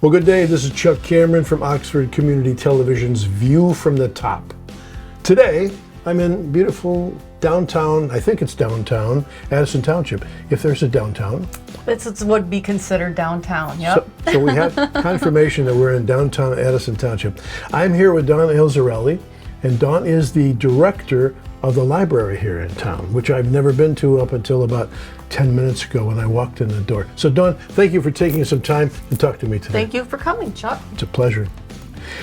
Well, good day. This is Chuck Cameron from Oxford Community Television's View from the Top. Today, I'm in beautiful downtown, I think it's downtown, Addison Township, if there's a downtown. It would be considered downtown, yep. So we have confirmation that we're in downtown Addison Township. I'm here with Dawn Elsarelli, and Dawn is the director of the library here in town, which I've never been to up until about 10 minutes ago when I walked in the door. So Dawn, thank you for taking some time to talk to me today. Thank you for coming, Chuck. It's a pleasure.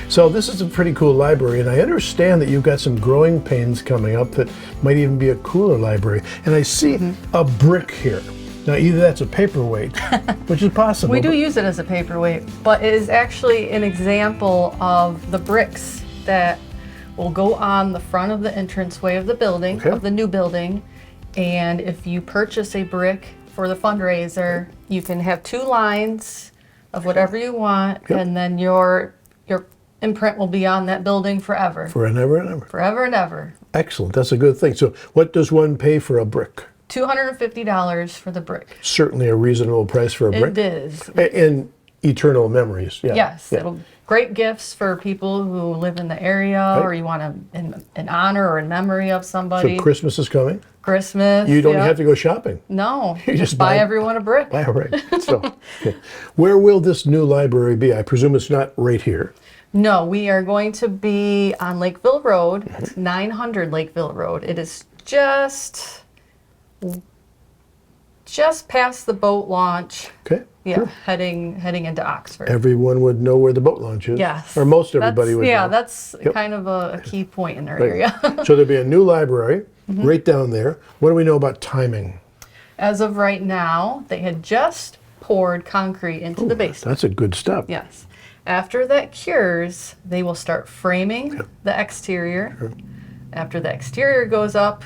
So this is a pretty cool library, and I understand that you've got some growing pains coming up that might even be a cooler library. And I see a brick here. Now, either that's a paperweight, which is possible. We do use it as a paperweight, but it is actually an example of the bricks that will go on the front of the entranceway of the building, of the new building. And if you purchase a brick for the fundraiser, you can have 2 lines of whatever you want, and then your imprint will be on that building forever. Forever and ever. Forever and ever. Excellent. That's a good thing. So what does one pay for a brick? $250 for the brick. Certainly a reasonable price for a brick. It is. And eternal memories. Yeah. Yes. Great gifts for people who live in the area, or you want to in honor or in memory of somebody. So Christmas is coming. Christmas. You don't have to go shopping. No. You just buy everyone a brick. Buy a brick. So, where will this new library be? I presume it's not right here. No, we are going to be on Lakeville Road. It's 900 Lakeville Road. It is just past the boat launch. Okay. Yeah, sure. heading into Oxford. Everyone would know where the boat launch is. Yes. Or most everybody would know. Yeah, that's kind of a key point in our area. So there'll be a new library right down there. What do we know about timing? As of right now, they had just poured concrete into the basement. That's a good step. Yes. After that cures, they will start framing the exterior. Sure. After the exterior goes up,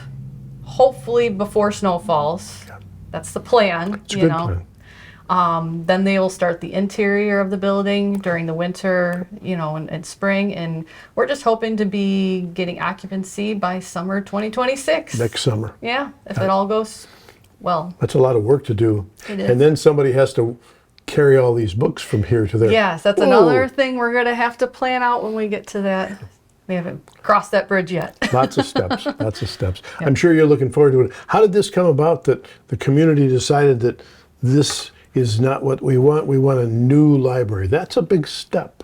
hopefully before snow falls. That's the plan. It's a good plan. Then they will start the interior of the building during the winter, and spring. And we're just hoping to be getting occupancy by summer 2026. Next summer. Yeah, if it all goes well. That's a lot of work to do. It is. And then somebody has to carry all these books from here to there. Yes, that's another thing we're going to have to plan out when we get to that. We haven't crossed that bridge yet. Lots of steps, lots of steps. Yep. I'm sure you're looking forward to it. How did this come about that the community decided that this is not what we want? We want a new library. That's a big step.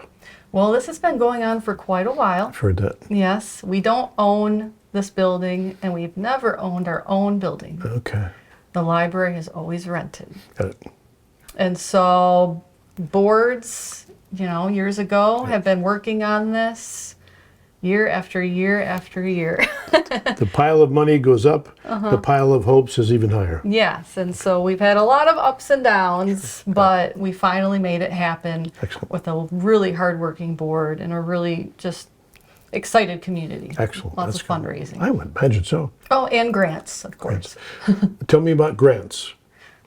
Well, this has been going on for quite a while. I've heard that. Yes, we don't own this building, and we've never owned our own building. Okay. The library has always rented. Got it. And so boards, years ago have been working on this year after year after year. The pile of money goes up, the pile of hopes is even higher. Yes, and so we've had a lot of ups and downs, but we finally made it happen. Excellent. With a really hardworking board and a really just excited community. Excellent. Lots of fundraising. I would imagine so. Oh, and grants, of course. Tell me about grants.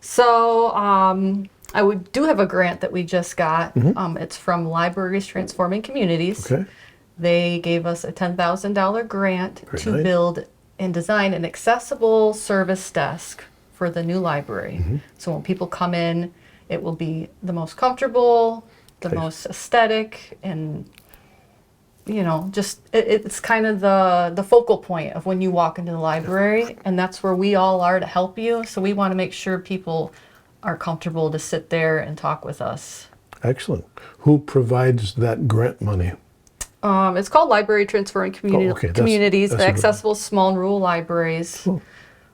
So do have a grant that we just got. It's from Libraries Transforming Communities. Okay. They gave us a $10,000 grant to nice. build and design an accessible service desk for the new library. So when people come in, it will be the most comfortable, the most aesthetic, and it's kind of the focal point of when you walk into the library, and that's where we all are to help you. So we want to make sure people are comfortable to sit there and talk with us. Excellent. Who provides that grant money? It's called Library Transforming Communities, the accessible small and rural libraries.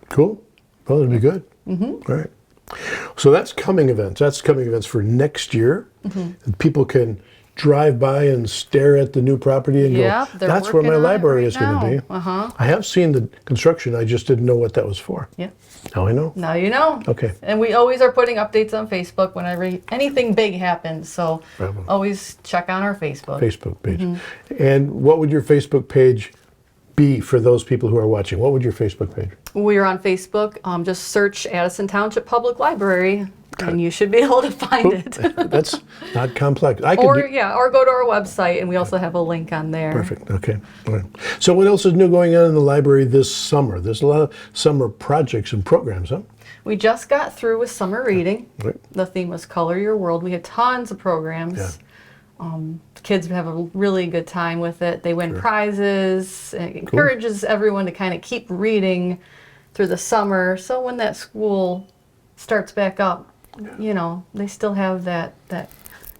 Cool. Well, it'll be good. All right. So that's coming events. That's coming events for next year. And people can drive by and stare at the new property and go, that's where my library is going to be. I have seen the construction. I just didn't know what that was for. Yeah. Now I know. Now you know. Okay. And we always are putting updates on Facebook whenever anything big happens. So always check on our Facebook. Facebook page. And what would your Facebook page be for those people who are watching? What would your Facebook page? We are on Facebook. Just search Addison Township Public Library. and you should be able to find it. That's not complex. Or go to our website, and we also have a link on there. Perfect. Okay. All right. So what else is new going on in the library this summer? There's a lot of summer projects and programs, huh? We just got through with summer reading. Right. The theme was Color Your World. We had tons of programs. Yeah. Kids have a really good time with it. They win prizes. It encourages everyone to kind of keep reading through the summer. So when that school starts back up, you know, they still have that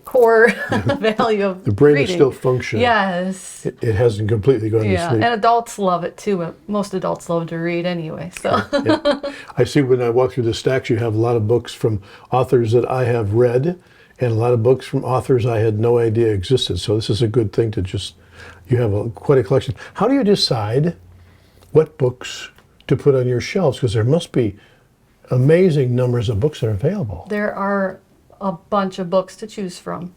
core value of The brain reading. is still functioning. Yes. It hasn't completely gone to sleep. And adults love it too. But most adults love to read anyway. So Yeah. I see when I walk through the stacks, you have a lot of books from authors that I have read, and a lot of books from authors I had no idea existed. So this is a good thing to you have quite a collection. How do you decide what books to put on your shelves? Because there must be amazing numbers of books that are available. there are a bunch of books to choose from.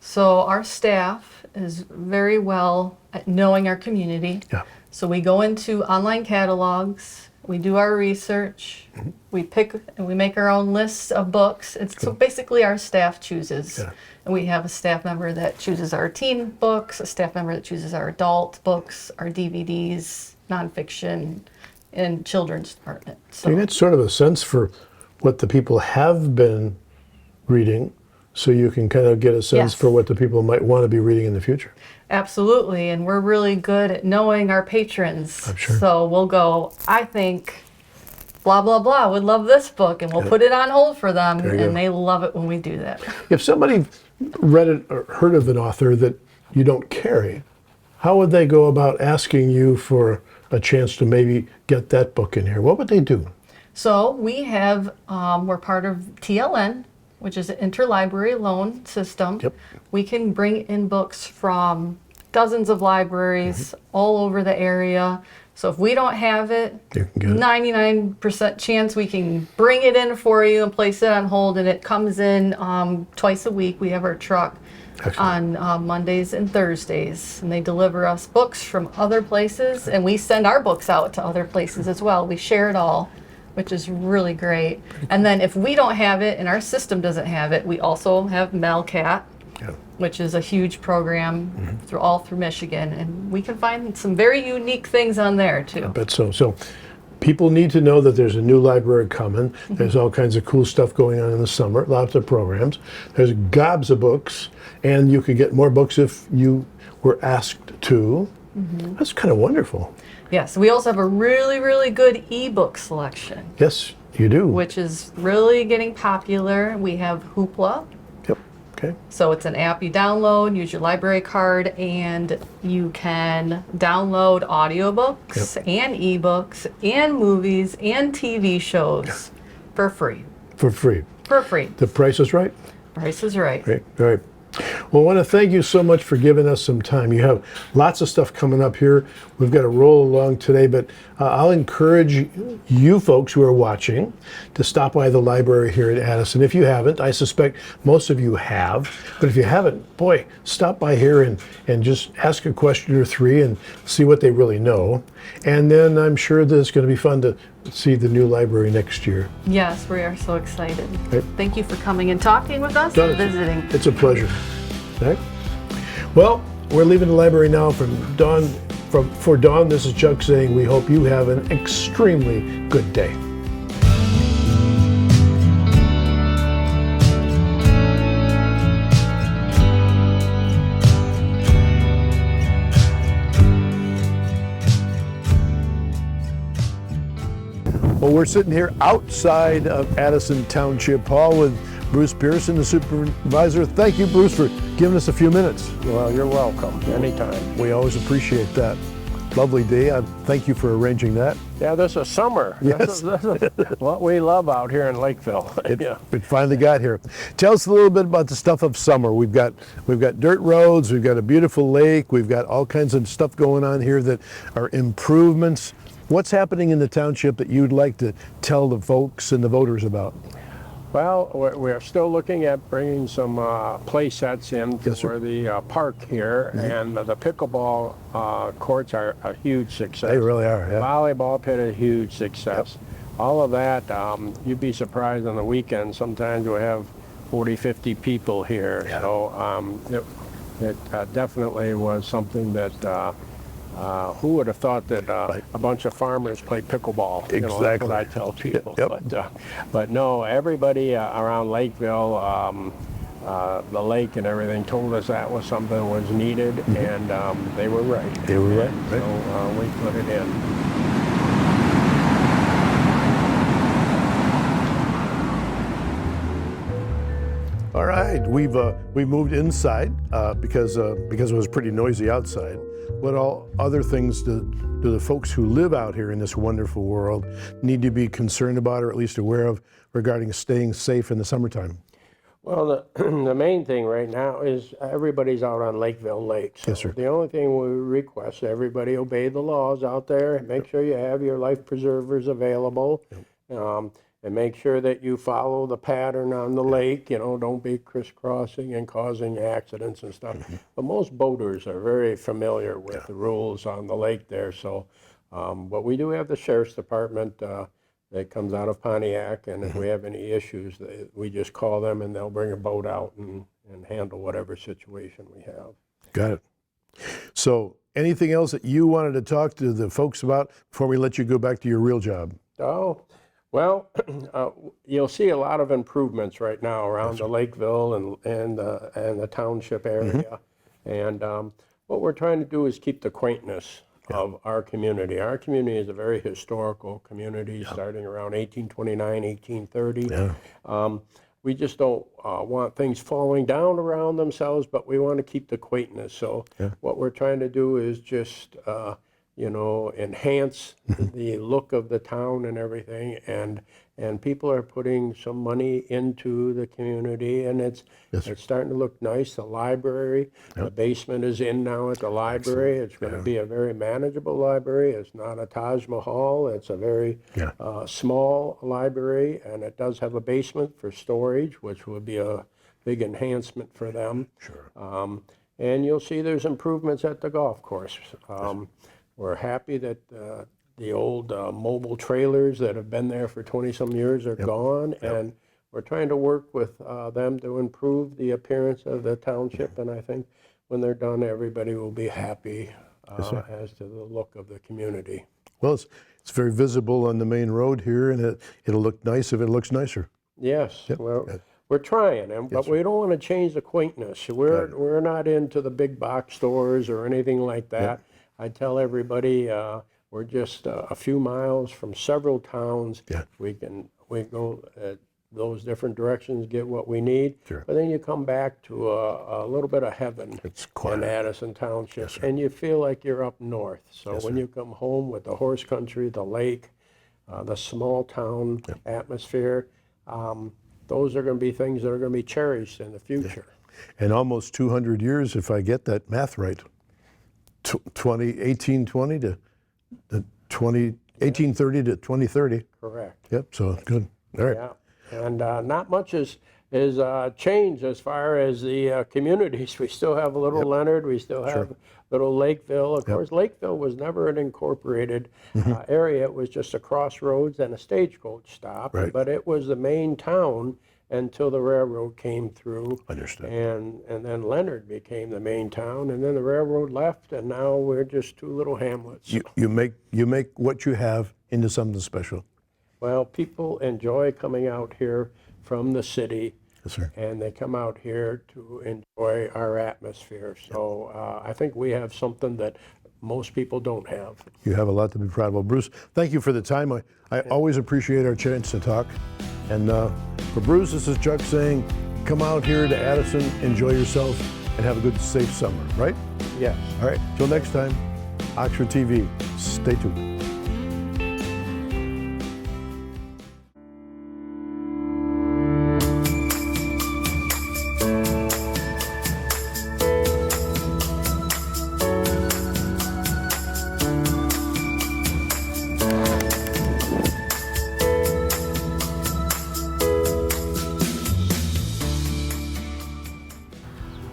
So our staff is very well at knowing our community. Yeah. So we go into online catalogs, we do our research, we pick and we make our own lists of books. So basically our staff chooses. Yeah. And we have a staff member that chooses our teen books, a staff member that chooses our adult books, our DVDs, nonfiction, and children's department. So You get sort of a sense for what the people have been reading, so you can kind of get a sense Yes. for what the people might want to be reading in the future. absolutely, and we're really good at knowing our patrons. I'm sure. So we'll go, I think blah, blah, blah would love this book, and we'll put it on hold for them, There you go. and they love it when we do that. If somebody read it or heard of an author that you don't carry, how would they go about asking you for a chance to maybe get that book in here? What would they do? So we have, we're part of TLN, which is an interlibrary loan system. Yep. We can bring in books from dozens of libraries all over the area. So if we don't have it, You can get it. 99% chance we can bring it in for you and place it on hold, and it comes in twice a week. We have our truck Excellent. on Mondays and Thursdays, and they deliver us books from other places, and we send our books out to other places as well. We share it all, which is really great. And then if we don't have it and our system doesn't have it, we also have Melcat, Yeah. which is a huge program all through Michigan, and we can find some very unique things on there too. But so people need to know that there's a new library coming. There's all kinds of cool stuff going on in the summer, lots of programs. There's gobs of books, and you could get more books if you were asked to. That's kind of wonderful. Yes, we also have a really, really good ebook selection, Yes, you do. which is really getting popular. We have Hoopla. Yep. Okay. So it's an app you download, use your library card, and you can download audiobooks and ebooks and movies and TV shows for free. For free. For free. The price is right. Price is right. Great. All right. Well, I want to thank you so much for giving us some time. You have lots of stuff coming up here. We've got to roll along today, but I'll encourage you folks who are watching to stop by the library here at Addison. If you haven't, I suspect most of you have, but if you haven't, boy, stop by here and just ask a question or three and see what they really know. And then I'm sure that it's going to be fun to see the new library next year. Yes, we are so excited. Right. Thank you for coming and talking with us Dawn, and visiting. It's a pleasure. All right. Well, we're leaving the library now from Dawn. For Dawn, this is Chuck saying we hope you have an extremely good day. Well, we're sitting here outside of Addison Township Hall with Bruce Pearson, the supervisor. Thank you, Bruce, for giving us a few minutes. Well, you're welcome, anytime. We always appreciate that. Lovely day. Thank you for arranging that. Yeah, this is summer. Yes. This is what we love out here in Lakeville. Yeah. It finally got here. Tell us a little bit about the stuff of summer. We've got dirt roads, we've got a beautiful lake, we've got all kinds of stuff going on here that are improvements. What's happening in the township that you'd like to tell the folks and the voters about? Well, we're still looking at bringing some play sets in for the park here, and the pickleball courts are a huge success. They really are, yeah. Volleyball pit a huge success. all of that, you'd be surprised on the weekend. Sometimes we have 40, 50 people here. Yeah. So it definitely was something that, who would have thought that a bunch of farmers play pickleball? You know, that's what I tell people. Yep. But no, everybody around Lakeville, the lake and everything told us that was something that was needed, and they were right. They were right. So we put it in. All right, we moved inside because it was pretty noisy outside. What all other things do the folks who live out here in this wonderful world need to be concerned about, or at least aware of, regarding staying safe in the summertime? Well, the main thing right now is everybody's out on Lakeville Lake. So Yes, sir. the only thing we request, everybody obey the laws out there. Make sure you have your life preservers available. And make sure that you follow the pattern on the lake. You know, don't be crisscrossing and causing accidents and stuff. But most boaters are very familiar with the rules on the lake there. So, but we do have the sheriff's department that comes out of Pontiac, and if we have any issues, we just call them and they'll bring a boat out and handle whatever situation we have. Got it. So, anything else that you wanted to talk to the folks about before we let you go back to your real job? Oh, well, you'll see a lot of improvements right now around the Lakeville and the township area. And what we're trying to do is keep the quaintness of our community. Our community is a very historical community, starting around 1829, 1830. We just don't want things falling down around themselves, but we want to keep the quaintness. So what we're trying to do is just you know, enhance the look of the town and everything, and people are putting some money into the community, and it's starting to look nice. The library, the basement is in now at the library. It's going to be a very manageable library. It's not a Taj Mahal. It's a very small library, and it does have a basement for storage, which would be a big enhancement for them. Sure. And you'll see there's improvements at the golf course. We're happy that the old mobile trailers that have been there for 20-some years are gone, and we're trying to work with them to improve the appearance of the township, and I think when they're done, everybody will be happy as to the look of the community. Well, it's very visible on the main road here, and it'll look nice if it looks nicer. Yes, well, we're trying, but we don't want to change the quaintness. We're not into the big box stores or anything like that. I tell everybody we're just a few miles from several towns. We go those different directions, get what we need, but then you come back to a little bit of heaven in Addison Township, and you feel like you're up north. So when you come home with the horse country, the lake, the small town atmosphere, those are going to be things that are going to be cherished in the future. And almost 200 years, if I get that math right. 1820 to 1830 to 2030. Correct. Yep, so good. All right. Yeah, and not much is changed as far as the communities. We still have a little Leonard, we still have little Lakeville. Of course, Lakeville was never an incorporated area. It was just a crossroads and a stagecoach stop, but it was the main town until the railroad came through. Understood. And then Leonard became the main town, and then the railroad left, and now we're just two little hamlets. You make what you have into something special. Well, people enjoy coming out here from the city, and they come out here to enjoy our atmosphere. So I think we have something that most people don't have. You have a lot to be proud of. Well, Bruce, thank you for the time. I always appreciate our chance to talk. And for Bruce, this is Chuck saying, come out here to Addison, enjoy yourself, and have a good, safe summer, right? Yes. All right, till next time, Oxford TV, stay tuned.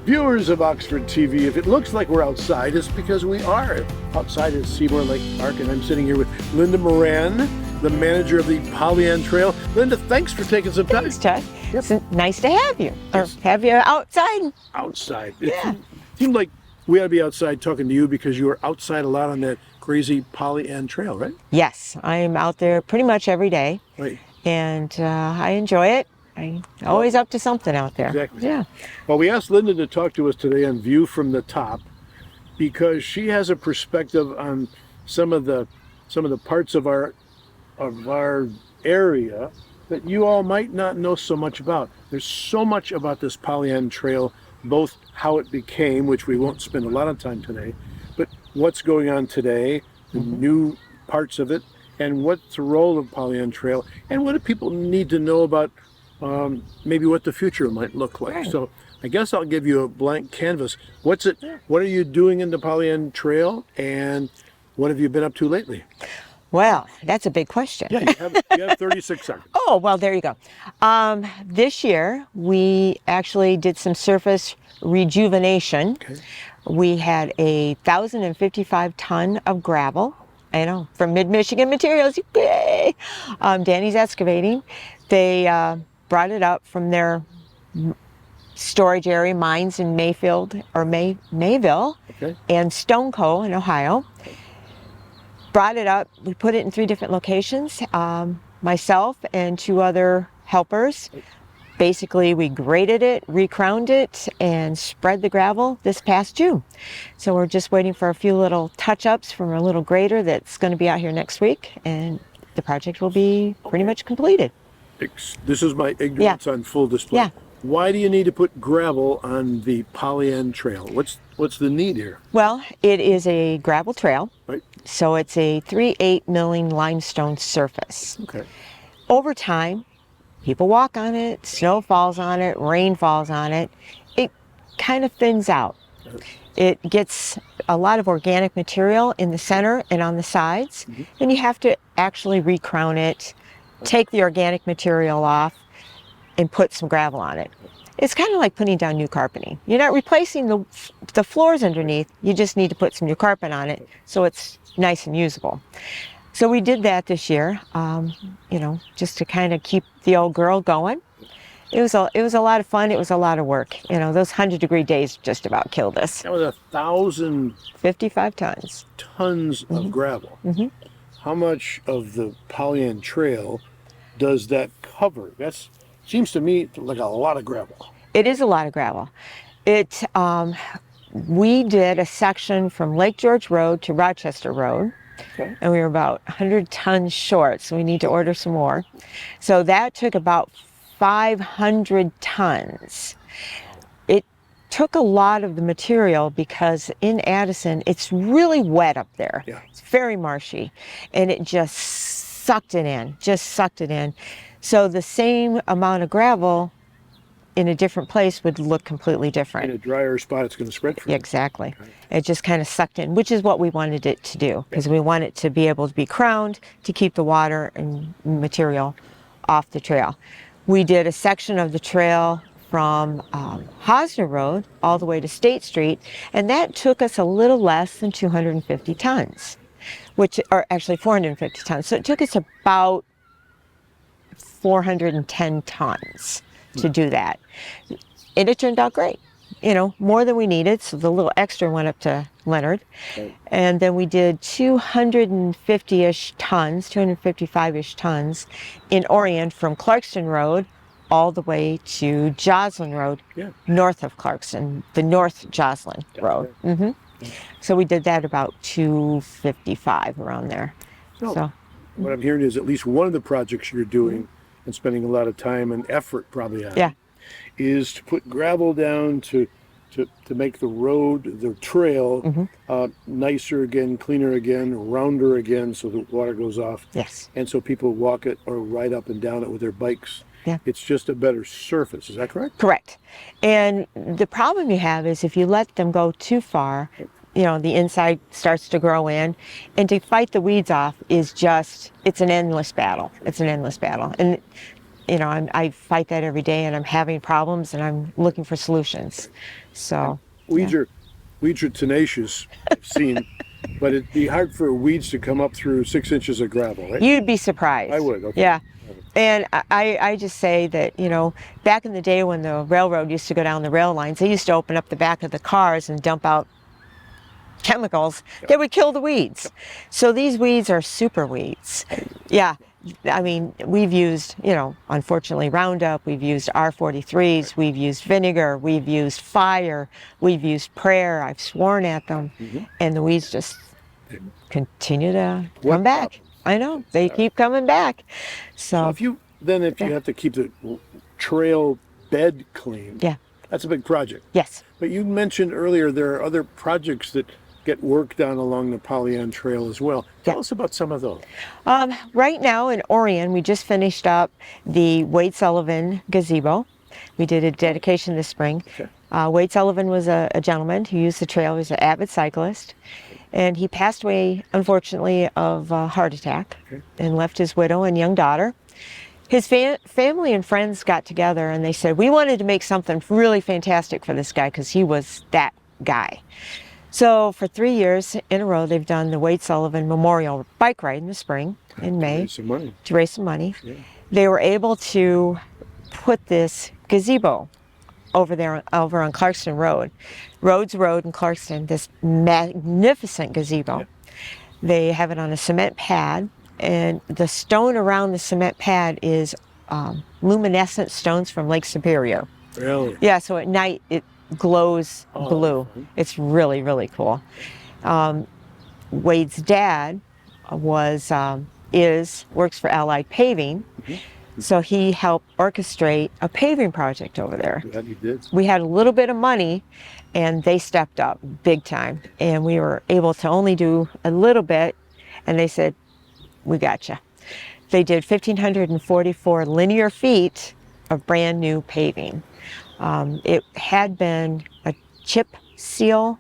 Viewers of Oxford TV, if it looks like we're outside, it's because we are outside at Seymour Lake Park, and I'm sitting here with Linda Moran the manager of the Pollyant Trail. Linda, thanks for taking some time. Thanks, Chuck. Yep. It's nice to have you, or Yes. have you outside. Outside. Yeah. It seemed like we ought to be outside talking to you because you were outside a lot on that crazy Pollyant Trail, right? Yes, I'm out there pretty much every day, Right. and I enjoy it. I'm always up to something out there. Exactly. Yeah. Well, we asked Linda to talk to us today on View from the Top because she has a perspective on some of the parts of our area that you all might not know so much about. There's so much about this Pollyant Trail, both how it became, which we won't spend a lot of time today, but what's going on today, the new parts of it, and what's the role of Pollyant Trail, and what do people need to know about maybe what the future might look like. Right. So I guess I'll give you a blank canvas. What are you doing in the Pollyant Trail, and what have you been up to lately? Well, that's a big question. Yeah, you have 36 seconds. Oh, well, there you go. This year, we actually did some surface rejuvenation. Okay. We had 1,055 ton of gravel, I know, from Mid-Michigan Materials. Yay! Danny's Excavating. They brought it up from their storage area, mines in Mayfield, or Mayville, Okay. and Stoneco in Ohio. Brought it up, we put it in 3 different locations. Myself and 2 other helpers. Basically, we graded it, recrowned it, and spread the gravel this past June. So we're just waiting for a few little touch-ups from a little grader that's going to be out here next week, and the project will be pretty much completed. This is my ignorance on full display. Yeah. Why do you need to put gravel on the Pollyant Trail? What's the need here? Well, it is a gravel trail, Right. so it's a 3/8 milling limestone surface. Okay. Over time, people walk on it, snow falls on it, rain falls on it, it kind of thins out. It gets a lot of organic material in the center and on the sides, and you have to actually recrown it, take the organic material off, and put some gravel on it. It's kind of like putting down new carpeting. You're not replacing the floors underneath, you just need to put some new carpet on it so it's nice and usable. So we did that this year, just to kind of keep the old girl going. It was a lot of fun. It was a lot of work. Those 100-degree days just about killed us. That was 1,000 55 tons. tons of gravel. How much of the Pollyant Trail does that cover? That seems to me like a lot of gravel. It is a lot of gravel. We did a section from Lake George Road to Rochester Road. Okay. And we were about 100 tons short, so we need to order some more. So that took about 500 tons. It took a lot of the material because in Addison, it's really wet up there. Yeah. It's very marshy, and it just sucked it in. So the same amount of gravel in a different place would look completely different. In a drier spot, it's going to spread further. Exactly. It just kind of sucked in, which is what we wanted it to do, because we want it to be able to be crowned to keep the water and material off the trail. We did a section of the trail from Hosner Road all the way to State Street, and that took us a little less than 250 tons, or actually 450 tons. So it took us about 410 tons to do that. And it turned out great. More than we needed, so the little extra went up to Leonard. Right. And then we did 250-ish tons, 255-ish tons in Orient from Clarkston Road all the way to Joslin Road, north of Clarkston, the North Joslin Road. So we did that about 255 around there. So What I'm hearing is at least one of the projects you're doing and spending a lot of time and effort probably on is to put gravel down to make the road, the trail, nicer again, cleaner again, rounder again, so the water goes off. Yes. And so people walk it or ride up and down it with their bikes. Yeah. It's just a better surface. Is that correct? Correct. And the problem you have is if you let them go too far, the inside starts to grow in, and to fight the weeds off is it's an endless battle. And I fight that every day, and I'm having problems, and I'm looking for solutions. So Weeds are tenacious, I've seen. But it'd be hard for weeds to come up through 6 inches of gravel, right? You'd be surprised. I would, okay. Yeah. And I just say that, you know, back in the day when the railroad used to go down the rail lines, they used to open up the back of the cars and dump out chemicals that would kill the weeds. So these weeds are super weeds. Yeah. I mean, we've used, you know, unfortunately Roundup, we've used R43s, we've used vinegar, we've used fire, we've used prayer, I've sworn at them, and the weeds just continue to come back. I know, they keep coming back. So if you have to keep the trail bed clean, that's a big project. Yes. But you mentioned earlier there are other projects that get work done along the Pollyant Trail as well. Tell us about some of those. Right now in Orion, we just finished up the Wade Sullivan gazebo. We did a dedication this spring. Okay. Wade Sullivan was a gentleman who used the trail. He was an avid cyclist. And he passed away, unfortunately, of a heart attack and left his widow and young daughter. His family and friends got together and they said, we wanted to make something really fantastic for this guy because he was that guy. So for 3 years in a row, they've done the Wade Sullivan Memorial Bike Ride in the spring, in May. To raise some money. To raise some money. Yeah. They were able to put this gazebo over on Clarkston Road. Rhodes Road in Clarkston, this magnificent gazebo. Yeah. They have it on a cement pad, and the stone around the cement pad is luminescent stones from Lake Superior. Really? Yeah, so at night it glows blue. It's really, really cool. Wade's dad works for Allied Paving. So he helped orchestrate a paving project over there. Yeah, he did. We had a little bit of money and they stepped up big time. And we were able to only do a little bit. And they said, we gotcha. They did 1,544 linear feet of brand new paving. It had been a chip seal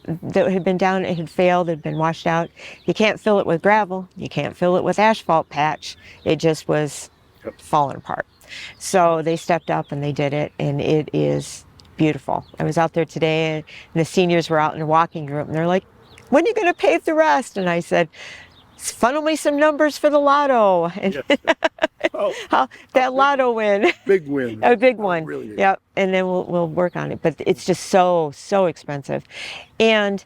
that had been down, it had failed, it had been washed out. You can't fill it with gravel, you can't fill it with asphalt patch. It just was falling apart. So they stepped up and they did it, and it is beautiful. I was out there today and the seniors were out in the walking group and they're like, when are you going to pave the rest? And I said, funnel me some numbers for the lotto. And that lotto win. Big win. A big one. Really big. Yep. And then we'll work on it. But it's just so expensive. And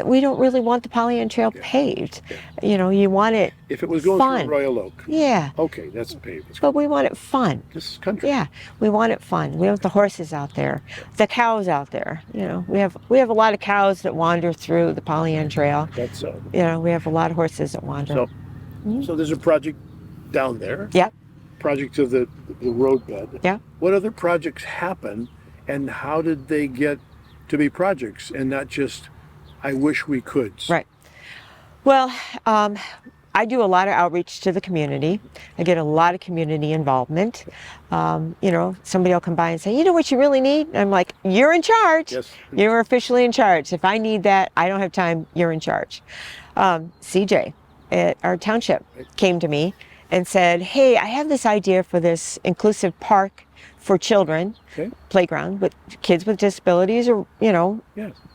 we don't really want the Pollyant Trail paved. Yeah. You know, you want it if it was going fun. through Royal Oak. Yeah. Okay, that's paved. But we want it fun. This is country. Yeah, we want it fun. We have the horses out there, the cows out there. You know, we have a lot of cows that wander through the Pollyant Trail. That's you know, we have a lot of horses that wander. So there's a project down there. Yep. Project of the roadbed. Yeah. What other projects happen, and how did they get to be projects and not just I wish we could? Right. Well, I do a lot of outreach to the community. I get a lot of community involvement. You know, somebody will come by and say, you know what you really need? And I'm like, you're in charge. Yes. You're officially in charge. If I need that, I don't have time, you're in charge. CJ at our township came to me and said, hey, I have this idea for this inclusive park for children, playground with kids with disabilities or, you know,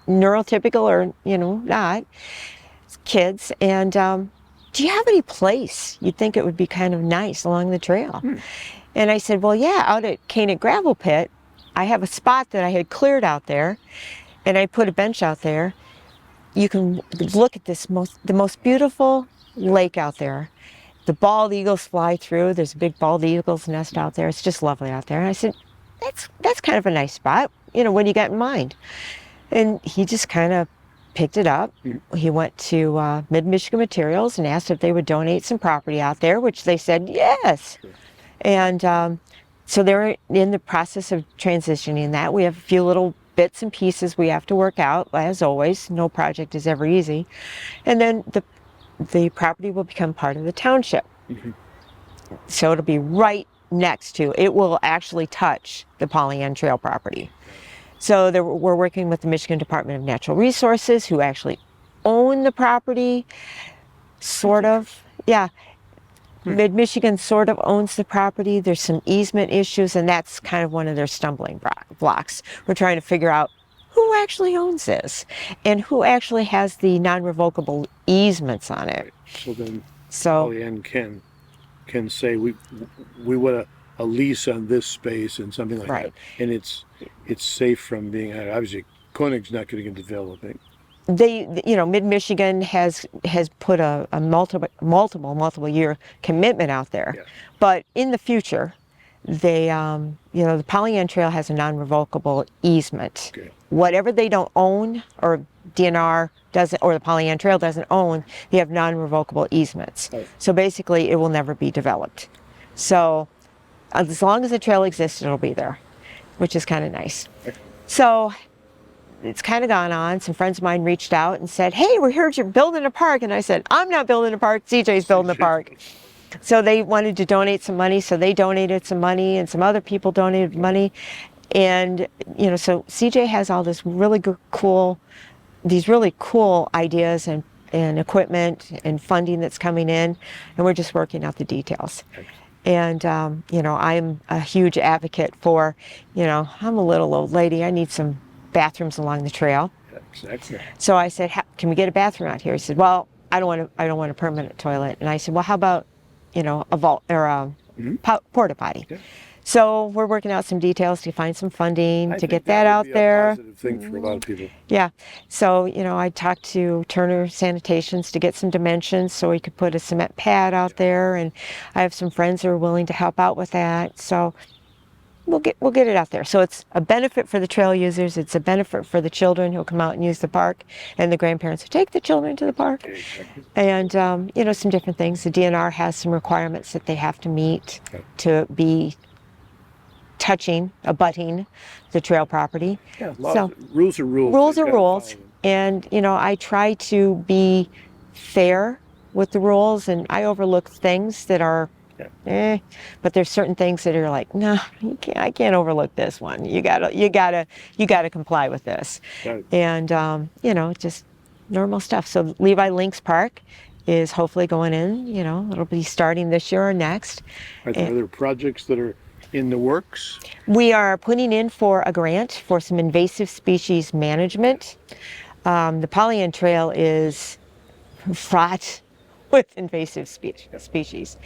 neurotypical or, you know, not kids. And do you have any place you'd think it would be kind of nice along the trail? And I said, well, yeah, out at Canaan Gravel Pit, I have a spot that I had cleared out there, and I put a bench out there. You can look at this the most beautiful lake out there. The bald eagles fly through. There's a big bald eagle's nest out there. It's just lovely out there. And I said, that's kind of a nice spot. You know, what do you got in mind? And he just kind of picked it up. He went to Mid-Michigan Materials and asked if they would donate some property out there, which they said yes. And so they're in the process of transitioning that. We have a few little bits and pieces we have to work out, as always. No project is ever easy. And then the property will become part of the township. So it'll be right next to, it will actually touch the Pollyant Trail property. So we're working with the Michigan Department of Natural Resources, who actually own the property, sort of. Yeah, Mid-Michigan sort of owns the property. There's some easement issues, and that's kind of one of their stumbling blocks. We're trying to figure out who actually owns this and who actually has the non-revocable easements on it. So then So Pollyann can say we want a lease on this space and something like Right. that, and it's safe from being obviously Koenig's not going to develop it. Mid-Michigan has put a multiple year commitment out there. Yeah. But in the future, they, the Pollyann Trail has a non-revocable easement. Okay. Whatever they don't own, or DNR doesn't, or the Pollyann Trail doesn't own, they have non-revocable easements. Right. So basically, it will never be developed. So as long as the trail exists, it'll be there, which is kind of nice. So it's kind of gone on. Some friends of mine reached out and said, hey, we heard you're building a park. And I said, I'm not building a park, CJ's building a park. So they wanted to donate some money, so they donated some money, and some other people donated money. And, so CJ has all this really cool ideas and equipment and funding that's coming in, and we're just working out the details. And, I'm a huge advocate for, I'm a little old lady, I need some bathrooms along the trail. Exactly. So I said, can we get a bathroom out here? He said, well, I don't want a permanent toilet. And I said, well, how about, a vault or a porta potty? Yeah. So we're working out some details to find some funding to get that out there. A positive thing for a lot of people. Yeah. So, I talked to Turner Sanitations to get some dimensions so we could put a cement pad out there. And I have some friends who are willing to help out with that. So we'll get it out there. So it's a benefit for the trail users. It's a benefit for the children who'll come out and use the park, and the grandparents who take the children to the park. Exactly. And, some different things. The DNR has some requirements that they have to meet to be abutting the trail property. Yeah, so rules are rules. Rules They've are got to rules. follow them. And, I try to be fair with the rules, and I overlook things that are but there's certain things that are like, no, I can't overlook this one. You gotta comply with this. Right. And just normal stuff. So Levi Links Park is hopefully going in. It'll be starting this year or next. Are there other projects that are in the works? We are putting in for a grant for some invasive species management. The Pollyann Trail is fraught with invasive species.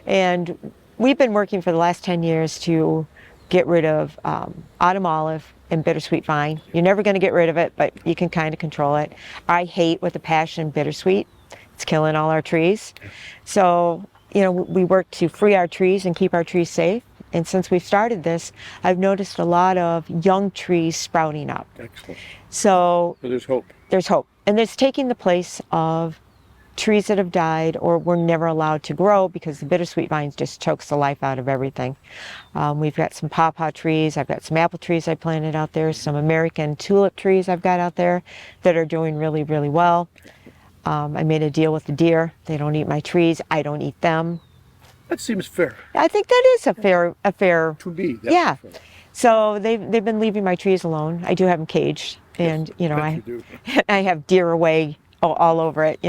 And we've been working for the last 10 years to get rid of autumn olive and bittersweet vine. You're never going to get rid of it, but you can kind of control it. I hate with a passion bittersweet. It's killing all our trees. So, we work to free our trees and keep our trees safe. And since we've started this, I've noticed a lot of young trees sprouting up. Excellent. So there's hope. There's hope. And it's taking the place of trees that have died or were never allowed to grow because the bittersweet vines just chokes the life out of everything. We've got some pawpaw trees. I've got some apple trees I planted out there, some American tulip trees I've got out there that are doing really, really well. I made a deal with the deer. They don't eat my trees. I don't eat them. That seems fair. I think that is a fair. To be. Yeah. So they've been leaving my trees alone. I do have them caged, and I have deer away all over it.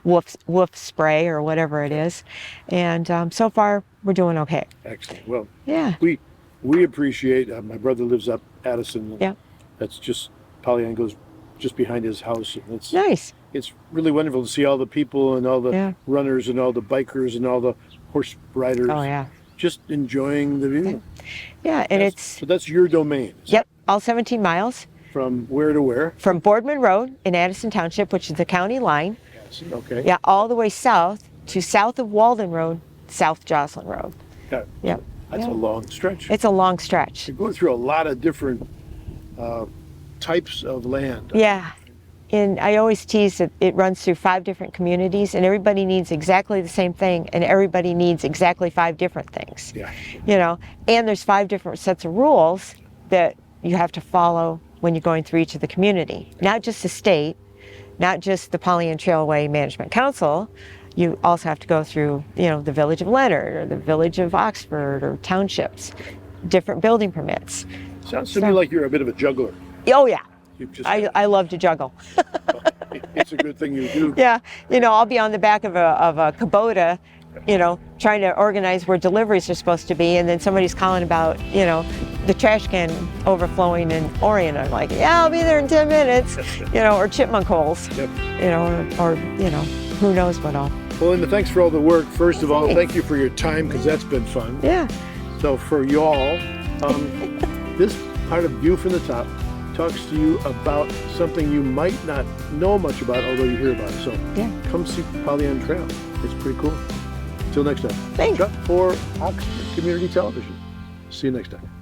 Wolf spray or whatever it is, and so far we're doing okay. Excellent. Well, yeah. We appreciate. My brother lives up Addison. Yeah. That's just Pollyann goes just behind his house. And it's nice. It's really wonderful to see all the people and all the runners and all the bikers and all the horse riders. Oh yeah. Just enjoying the view. Yeah, and so that's your domain. Yep, all 17 miles. From where to where? From Boardman Road in Addison Township, which is the county line. Addison, okay. Yeah, all the way south of Walden Road, South Jocelyn Road. Yeah. Yep. That's a long stretch. It's a long stretch. You're going through a lot of different types of land. Yeah. And I always tease that it runs through 5 different communities, and everybody needs exactly the same thing, and everybody needs exactly 5 different things. Yeah. And there's 5 different sets of rules that you have to follow when you're going through each of the community. Not just the state, not just the Pollyann Trailway Management Council. You also have to go through, the village of Leonard or the village of Oxford or townships, different building permits. Sounds to me like you're a bit of a juggler. Oh yeah. I love to juggle. It's a good thing you do. Yeah, I'll be on the back of a Kubota, trying to organize where deliveries are supposed to be, and then somebody's calling about, the trash can overflowing in Orion. I'm like, yeah, I'll be there in 10 minutes, you know, or chipmunk holes, Yep. you know, or, you know, who knows what all. Well, Linda, thanks for all the work. First of all, Thanks. thank you for your time, because that's been fun. Yeah. So for y'all, this part of View from the Top talks to you about something you might not know much about, although you hear about it. So Yeah. come see Pollyanna Trail. It's pretty cool. Till next time. Thanks. Chuck for Oxford Community Television. See you next time.